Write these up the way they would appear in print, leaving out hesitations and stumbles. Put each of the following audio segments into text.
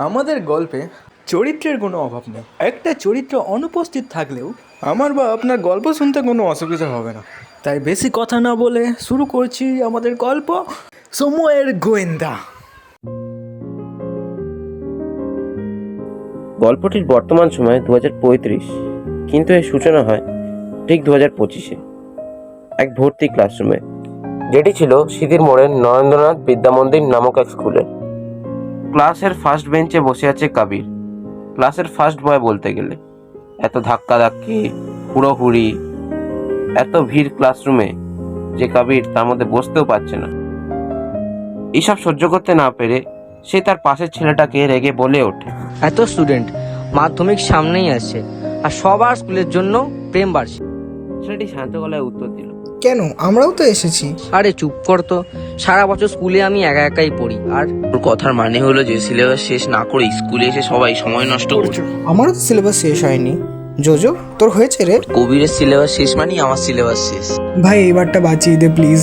আমাদের গল্পে চরিত্রের কোনো অভাব নেই। একটা চরিত্র অনুপস্থিত থাকলেও আমার বা আপনার গল্প শুনতে কোনো অসুবিধা হবে না। তাই বেশি কথা না বলে শুরু করছি আমাদের গল্প, সময়ের গোয়েন্দা। গল্পটির বর্তমান সময় 2035, কিন্তু এর সূচনা হয় ঠিক 2025-এ এক ভর্তি ক্লাসরুমে, যেটি ছিল সিদির মোড়ের নরেন্দ্রনাথ বিদ্যামন্দির নামক এক স্কুলে। ক্লাসের ফার্স্ট বেঞ্চে বসে আছে কবির, ক্লাসের ফার্স্ট বয় বলতে গেলে। এত ধাক্কাধাক্কি, হুড়োহুড়ি, এত ভিড় ক্লাসরুমে যে কবির তার মধ্যে বসতেও পারছে না। এইসব সহ্য করতে না পেরে সে তার পাশের ছেলেটাকে রেগে বলে ওঠে, এত স্টুডেন্ট, মাধ্যমিক সামনেই আসছে আর সবার স্কুলের জন্য প্রেম বাড়ছে। ছেলেটি শান্ত গলায় উত্তর দিল, কেন, আমরাও তো এসেছি। আরে চুপ কর তো, সারা বছর স্কুলে আমি একা একাই পড়ি। আর ওর কথার মানে হলো যে সিলেবাস শেষ না করে স্কুলে এসে সবাই সময় নষ্ট করছে। আমারও তো সিলেবাস শেষ হয়নি। জোজো, তোর হয়েছে রে? কবিরের সিলেবাস শেষ মানেই আমার সিলেবাস শেষ। ভাই, এবারটা বাঁচিয়ে দে প্লিজ।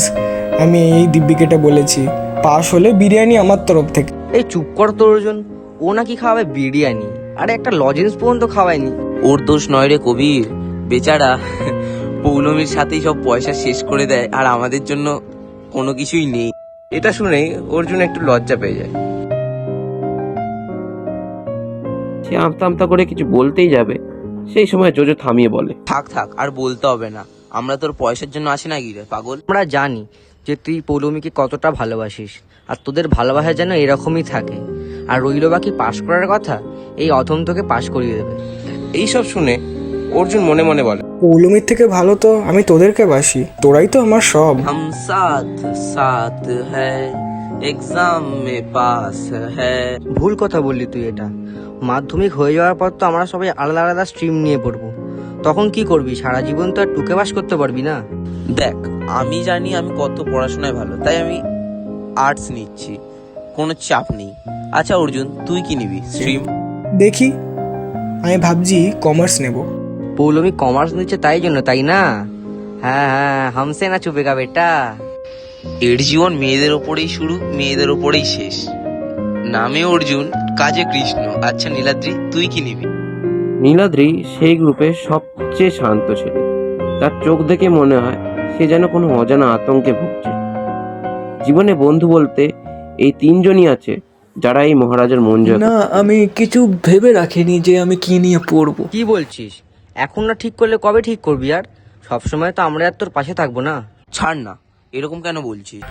আমি এই দিব্যিকেটা বলেছি, পাশ হলে বিরিয়ানি আমার তরফ থেকে। এই চুপ কর তো অর্জুন, ও নাকি খাওয়াবে বিরিয়ানি, আরে একটা লজেন্স পর্যন্ত খাওয়ায়নি। ওর দোষ নয় রে কবির, বেচারা পৌলমীর সাথেই সব পয়সা শেষ করে দেয় আর আমাদের জন্য কোনো কিছুই নেই। এটা শুনেই অর্জুন একটু লজ্জা পেয়ে যায়। সে আমতা আমতা করে কিছু বলতেই যাবে, সেই সময় জোজো থামিয়ে বলে, থাক থাক, আর বলতে হবে না, আমরা তোর পয়সার জন্য আসি নাকি রে পাগল। আমরা জানি যে তুই পৌলমীকে কতটা ভালোবাসিস, আর তোদের ভালোবাসা যেন এরকমই থাকে। আর রইল বাকি পাশ করার কথা, এই অথম তোকে পাশ করিয়ে দেবে। এইসব শুনে অর্জুন মনে মনে বলে, পৌলমীর থেকে ভালো তো আমি তোদেরকে বাসি, তোরাই তো আমার সব। हम साथ साथ है एग्जाम में पास है। ভুল কথা বললি তুই। এটা মাধ্যমিক হয়ে যাওয়ার পর তো আমরা সবাই আলাদা আলাদা স্ট্রিম নিয়ে পড়বো, তখন কি করবি? সারা জীবন তো আর টুকে বাস করতে পারবি না। দেখ, আমি জানি আমি কত পড়াশোনায় ভালো, তাই আমি আর্টস নিচ্ছি, কোনো চাপ নেই। আচ্ছা অর্জুন, তুই কি নিবি স্ট্রিম? দেখি, আমি ভাবছি কমার্স নেব। পৌলমী কমার্স নিচ্ছে তাই জন্য, তাই না? হ্যাঁ হ্যাঁ, হামসে না চুপেগা বেটা। এর জীবন মেয়েদের ওপরেই শুরু, মেয়েদের ওপরেই শেষ। নামে অর্জুন, কাজে কৃষ্ণ। আচ্ছা নীলাদ্রি, তুই কি নিবি? নীলাদ্রি সেই গ্রুপে সবচেয়ে শান্ত ছেলে। তার চোখ দেখে মনে হয় সে যেন কোনো অজানা আতঙ্কে ভুগছে। জীবনে বন্ধু বলতে এই তিনজনই আছে যারা এই মহারাজের মন জয় না, আমি কিছু ভেবে রাখিনি যে আমি কি নিয়ে পড়বো। কি বলছিস? এখন না ঠিক করলে কবে ঠিক করবি? আর সবসময় তো আমরা আর তোর পাশে থাকবো না। ছাড় না, এরকম কেন বলছিস?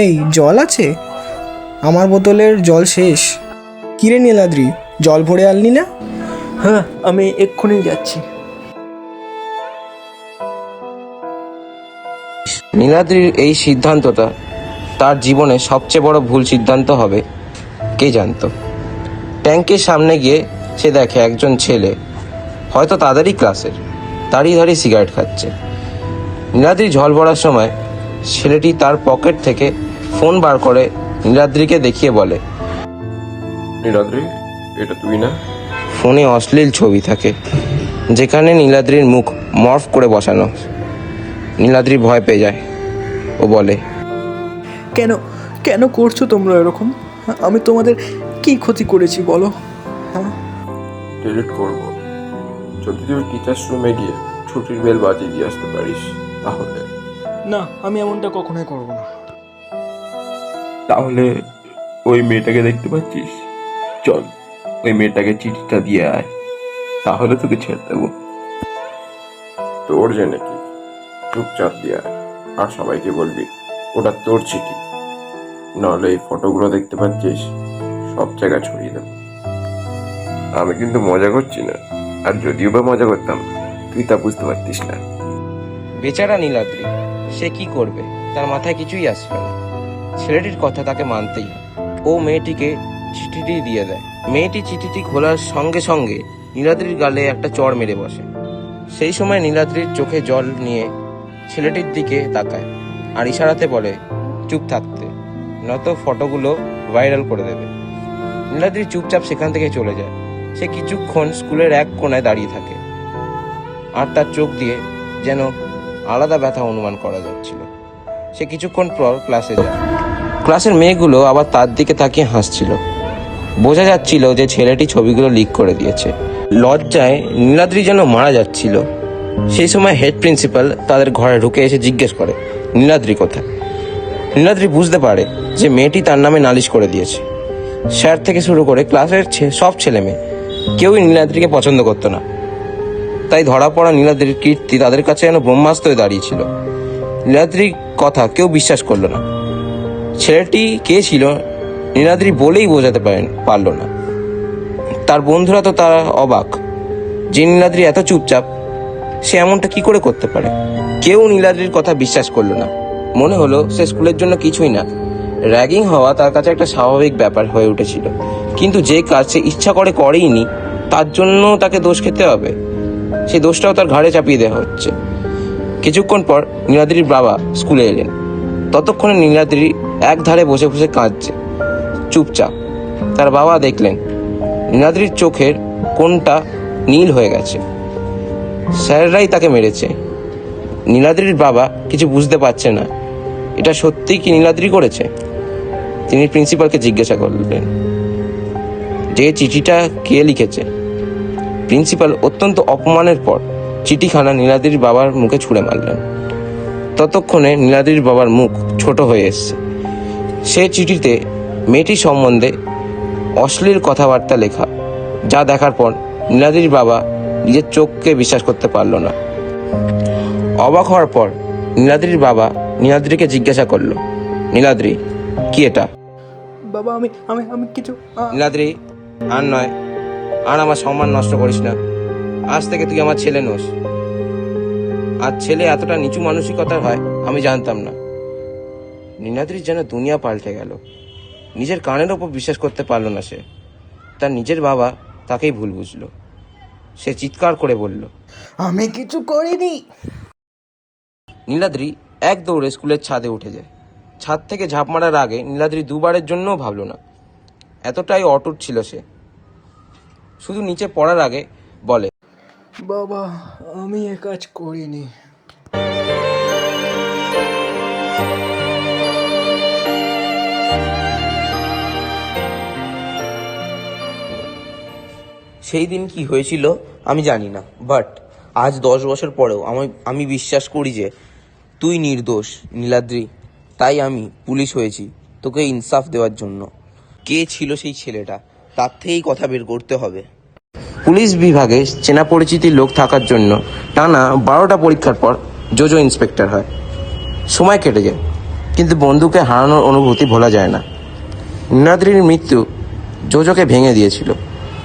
এই জল আছে? আমার বোতলের জল শেষ। কিরে নীলাদ্রি, জল ভরে আনলি না? হ্যাঁ, আমি এক্ষুনি যাচ্ছি। নীলাদ্রির এই সিদ্ধান্তটা তার জীবনে সবচেয়ে বড় ভুল সিদ্ধান্ত হবে কে জানতো। ট্যাঙ্কের সামনে গিয়ে সে দেখে একজন ছেলে, হয়তো তাদেরই ক্লাসের, দাঁড়িয়ে দাঁড়িয়ে সিগারেট খাচ্ছে। নীলাদ্রি জল ভরার সময় ছেলেটি তার পকেট থেকে ফোন বার করে নীলাদ্রিকে দেখিয়ে বলে, নীলাদ্রি, এটা তুই না? ফোনে অশ্লীল ছবি থাকে যেখানে নীলাদ্রির মুখ মর্ফ করে বসানো। নীলাদ্রি ভয় পেয়ে যায়। ও বলে, কেন কেন করছো তোমরা এরকম? আমি তোমাদের কি ক্ষতি করেছি বলো? হ্যাঁ, ডিলিট করবো যদি তুই টিচার্স রুমে গিয়ে ছুটির বেল বাজিয়ে দিয়ে আসতে পারিস তাহলে। না, আমি এমনটা কখনোই করবো না। তাহলে ওই মেয়েটাকে দেখতে পাচ্ছিস? চল, ওই মেয়েটাকে চিঠিটা দিয়ে আয়, তাহলে তোকে ছেড়ে দেবো। তোর জেনে কি, চুপচাপ দিয়ে আয়, আর সবাইকে বলবি ওটা তোর চিঠি। নাহলে এই ফটোগুলো দেখতে পাচ্ছিস, সব জায়গায় ছড়িয়ে দেবো। আমি কিন্তু মজা করছি না, আর যদিও বা মজা করতাম তুই তা বুঝতে পারতিস না। বেচারা নীলাদ্রি, সে কি করবে? তার মাথায় কিছুই আসবে না। ছেলেটির কথা তাকে মানতেই হয়। ও মেয়েটিকে চিঠিটি দিয়ে দেয়। মেয়েটি চিঠিটি খোলার সঙ্গে সঙ্গে নীলাদ্রির গালে একটা চড় মেরে বসে। সেই সময় নীলাদ্রির চোখে জল নিয়ে ছেলেটির দিকে তাকায় আর ইশারাতে বলে চুপ থাকতে, নয়তো ফটোগুলো ভাইরাল করে দেবে। নীলাদ্রি চুপচাপ সেখান থেকে চলে যায়। সে কিছুক্ষণ স্কুলের এক কোণায় দাঁড়িয়ে থাকে, আর তার চোখ দিয়ে যেন আলাদা ব্যথা অনুমান করা যাচ্ছিল। সে কিছুক্ষণ পর ক্লাসে যায়। ক্লাসের মেয়েগুলো আবার তার দিকে তাকিয়ে হাসছিল। বোঝা যাচ্ছিল যে ছেলেটি ছবিগুলো লিক করে দিয়েছে। লজ্জায় নীলাদ্রি যেন মারা যাচ্ছিল। সেই সময় হেড প্রিন্সিপাল তাদের ঘরে ঢুকে এসে জিজ্ঞেস করে নীলাদ্রি কোথায়। নীলাদ্রি বুঝতে পারে যে মেয়েটি তার নামে নালিশ করে দিয়েছে। স্যার থেকে শুরু করে ক্লাসের সব ছেলে মেয়ে কেউই নীলাদ্রিকে পছন্দ করতো না। তাই ধরা পড়া নীলাদ্রির কীর্তি তাদের কাছে যেন ব্রহ্মাস্ত্র হয়ে দাঁড়িয়েছিল। নীলাদ্রির কথা কেউ বিশ্বাস করলো না। ছেলেটি কে ছিল নীলাদ্রি বলেই বোঝাতে পারল না। তার বন্ধুরা তো তারা অবাক যে নীলাদ্রি এত চুপচাপ, সে এমনটা কি করে করতে পারে। কেউ নীলাদ্রির কথা বিশ্বাস করলো না। মনে হলো সে স্কুলের জন্য কিছুই না। র্যাগিং হওয়া তার কাছে একটা স্বাভাবিক ব্যাপার হয়ে উঠেছিল। কিন্তু যে কাজ সে ইচ্ছা করে করেইনি, তার জন্য তাকে দোষ খেতে হবে। সেই দোষটাও তার ঘাড়ে চাপিয়ে দেওয়া হচ্ছে। কিছুক্ষণ পর নীলাদ্রির বাবা স্কুলে এলেন। ততক্ষণে নীলাদ্রি এক ধারে বসে বসে কাঁদছে, চুপচাপ। তার বাবা দেখলেন নীলাদ্রির চোখের কোণটা নীল হয়ে গেছে। স্যাররাই তাকে মেরেছে। নীলাদ্রির বাবা কিছু বুঝতে পারছে না, এটা সত্যিই কি নীলাদ্রি করেছে। তিনি প্রিন্সিপালকে জিজ্ঞাসা করলেন যে চিঠিটা কে লিখেছে। প্রিন্সিপাল অত্যন্ত অপমানের পর চিঠিখানা নীলাদ্রির বাবার মুখে ছুঁড়ে মারলেন। ততক্ষণে নীলাদ্রির বাবার মুখ ছোট হয়ে এসছে। সে চিঠিতে মেয়েটি সম্বন্ধে অশ্লীল কথাবার্তা লেখা, যা দেখার পর নীলাদ্রির বাবা নিজের চোখকে বিশ্বাস করতে পারল না। অবাক হওয়ার পর নীলাদ্রির বাবা নীলাদ্রিকে জিজ্ঞাসা করলো, নীলাদ্রি কি এটা? বাবা আমি আমি আমি কিছু নীলাদ্রি, আর নয়, আর আমার সম্মান নষ্ট করিস না। আজ থেকে তুই আমার ছেলে নোস। আর ছেলে এতটা নিচু মানসিকতার হয় আমি জানতাম না। নীলাদ্রির যেন দুনিয়া পাল্টে গেল। নিজের কানের ওপর বিশ্বাস করতে পারল না সে। তার নিজের বাবা তাকেই ভুল বুঝলো। সে চিৎকার করে বলল, আমি কিছু করিনি। নীলাদ্রি এক দৌড়ে স্কুলের ছাদে উঠে যায়। ছাদ থেকে ঝাঁপ মারার আগে নীলাদ্রি দুবারের জন্যও ভাবল না। এতটাই অটুট ছিল সে। শুধু নিচে পড়ার আগে বলে, বাবা আমি এ কাজ করিনি। সেই দিন কি হয়েছিল আমি জানি না, বাট আজ 10 বছর পরেও আমি বিশ্বাস করি যে তুই নির্দোষ নীলাদ্রি। তাই আমি পুলিশ হয়েছি তোকে ইনসাফ দেওয়ার জন্য। কে ছিল সেই ছেলেটা তার থেকেই কথা বের করতে হবে। পুলিশ বিভাগে চেনা পরিচিতির লোক থাকার জন্য টানা 12টা পরীক্ষার পর জোজো ইন্সপেক্টর হয়। সময় কেটে যায়, কিন্তু বন্ধুকে হারানোর অনুভূতি ভোলা যায় না। নীলাদ্রির মৃত্যু জোজোকে ভেঙে দিয়েছিল।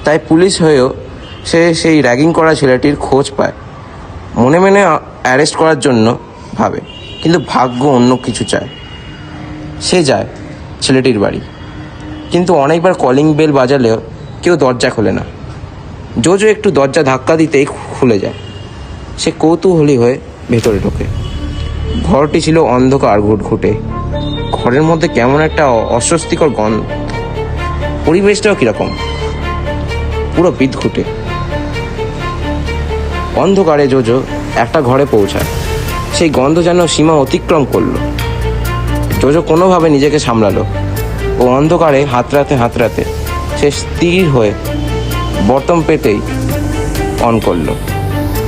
তাই পুলিশ হয়েও সে সেই র্যাগিং করা ছেলেটির খোঁজ পায়। মনে মনে অ্যারেস্ট করার জন্য ভাবে, কিন্তু ভাগ্য অন্য কিছু চায়। সে যায় ছেলেটির বাড়ি, কিন্তু অনেকবার কলিং বেল বাজালেও কেউ দরজা খোলে না। জোজো একটু দরজা ধাক্কা দিতেই খুলে যায়। সে কৌতূহলী হয়ে ভেতরে ঢোকে। ঘরটি ছিল অন্ধকার ঘুটঘুটে। ঘরের মধ্যে কেমন একটা অস্বস্তিকর গন্ধ। পরিবেশটাও কিরকম, পুরো বিদঘুটে। অন্ধকারে জোজো একটা ঘরে পৌঁছায়। সেই গন্ধ যেন সীমা অতিক্রম করলো। জোজো কোনোভাবে নিজেকে সামলালো ও অন্ধকারে হাতড়াতে সে স্থির হয়ে বর্তম পেতেই অন করলো।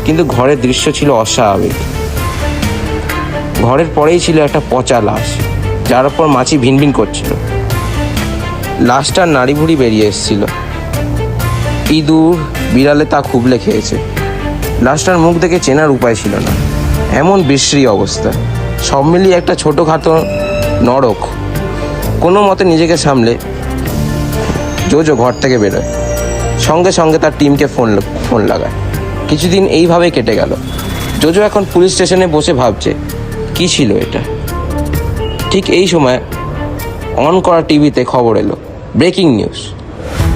কিন্তু ঘরের দৃশ্য ছিল অস্বাভাবিক। ঘরের পরেই ছিল একটা পচা লাশ, যার ওপর মাছি ভিনভিন করছিল। লাশটার নাড়ি ভুড়ি বেরিয়ে এসেছিল। ইঁদুর বিড়ালে তা খুবলে খেয়েছে। লাশটার মুখ দেখে চেনার উপায় ছিল না, এমন বিশ্রী অবস্থা। সব মিলিয়ে একটা ছোটোখাটো নরক। কোনো মতে নিজেকে সামলে জোজো ঘর থেকে বেরোয়। সঙ্গে সঙ্গে তার টিমকে ফোন লাগায়। কিছুদিন এইভাবেই কেটে গেল। জোজো এখন পুলিশ স্টেশনে বসে ভাবছে কি ছিল এটা। ঠিক এই সময় অন করা টিভিতে খবর এলো, ব্রেকিং নিউজ।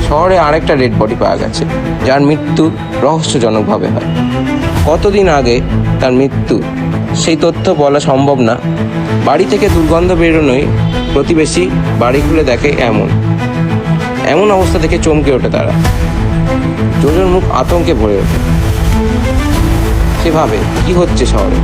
শহরে আরেকটা ডেড বডি পাওয়া গেছে, যার মৃত্যু রহস্যজনকভাবে হয়। কতদিন আগে তার মৃত্যু সেই তথ্য বলা সম্ভব না। বাড়ি থেকে দুর্গন্ধ বেরোনোই প্রতিবেশী বাড়ি খুলে দেখে এমন অবস্থা থেকে চমকে ওঠে তারা। জোজোর মুখ আতঙ্কে ভরে ওঠে। সে ভাবে কি হচ্ছে শহরে।